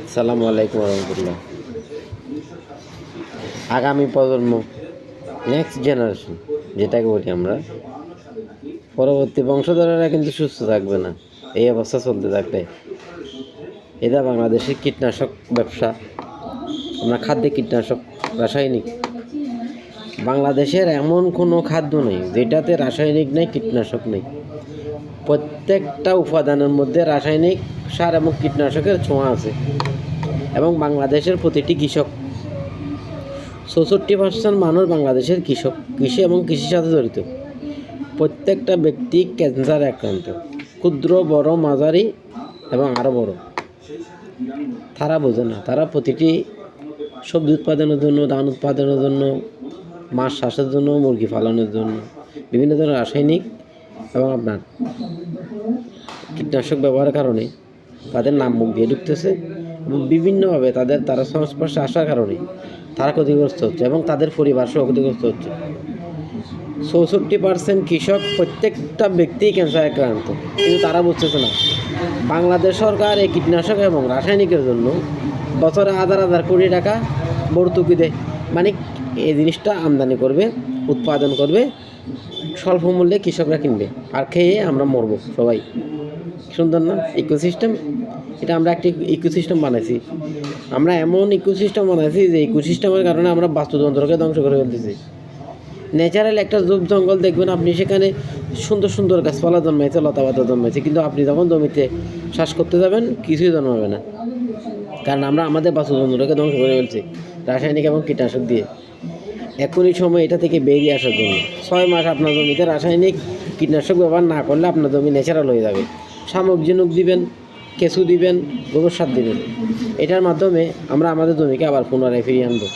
আসসালামু আলাইকুম রহমতুল্লাহ। আগামী প্রজন্ম, নেক্সট জেনারেশন যেটাকে বলি আমরা, পরবর্তী বংশধরেরা কিন্তু সুস্থ থাকবে না এই অবস্থা চলতে থাকলে। এটা বাংলাদেশের কীটনাশক ব্যবসা, আমরা খাদ্যে কীটনাশক, রাসায়নিক, বাংলাদেশের এমন কোনো খাদ্য নেই যেটাতে রাসায়নিক নেই, কীটনাশক নেই। প্রত্যেকটা উপাদানের মধ্যে রাসায়নিক সার এবং কীটনাশকের ছোঁয়া আছে। এবং বাংলাদেশের প্রতিটি কৃষক, 64% মানুষ বাংলাদেশের কৃষক, কৃষি এবং কৃষির সাথে জড়িত। প্রত্যেকটা ব্যক্তি ক্যান্সারে আক্রান্ত, ক্ষুদ্র, বড়, মাঝারি এবং আরও বড়। তারা বোঝে না, তারা প্রতিটি সবজি উৎপাদনের জন্য, ধান উৎপাদনের জন্য, মাছ চাষের জন্য, মুরগি পালনের জন্য বিভিন্ন ধরনের রাসায়নিক এবং আপনার কীটনাশক ব্যবহারের কারণে তাদের নাম মুখ দিয়ে ঢুকতেছে এবং বিভিন্নভাবে তারা সংস্পর্শে আসার কারণে তারা ক্ষতিগ্রস্ত হচ্ছে এবং তাদের পরিবার সহ ক্ষতিগ্রস্ত হচ্ছে। 64% কৃষক, প্রত্যেকটা ব্যক্তি ক্যান্সার আক্রান্ত, কিন্তু তারা বুঝতেছে না। বাংলাদেশ সরকার এই কীটনাশক এবং রাসায়নিকের জন্য বছরে হাজার হাজার কোটি টাকা ভর্তুকি দেয়। মানে এই জিনিসটা আমদানি করবে, উৎপাদন করবে, স্বল্প মূল্যে কৃষকরা কিনবে, আর খেয়ে আমরা মরবো সবাই। সুন্দর না ইকোসিস্টেম? এটা আমরা একটি ইকোসিস্টেম বানাইছি। আমরা এমন ইকোসিস্টেম বানাইছি যে ইকোসিস্টেমের কারণে আমরা বাস্তুতন্ত্রকে ধ্বংস করে ফেলতেছি। ন্যাচারাল একটা জৈব জঙ্গল দেখবেন আপনি, সেখানে সুন্দর সুন্দর গাছপালা জন্মাইছে, লতাপাতা জন্মাইছে, কিন্তু আপনি যখন জমিতে চাষ করতে যাবেন কিছুই জন্মাবে না, কারণ আমরা আমাদের বাস্তুতন্ত্রকে ধ্বংস করে ফেলছি রাসায়নিক এবং কীটনাশক দিয়ে। এখনই সময় এটা থেকে বেরিয়ে আসার জন্য। 6 মাস আপনার জমিতে রাসায়নিক কীটনাশক ব্যবহার না করলে আপনার জমি ন্যাচারাল হয়ে যাবে। শামুক ঝিনুক দিবেন, কেঁচু দিবেন, গোবর সার দিবেন। এটার মাধ্যমে আমরা আমাদের জমিকে আবার পুনরায় ফিরিয়ে আনবো।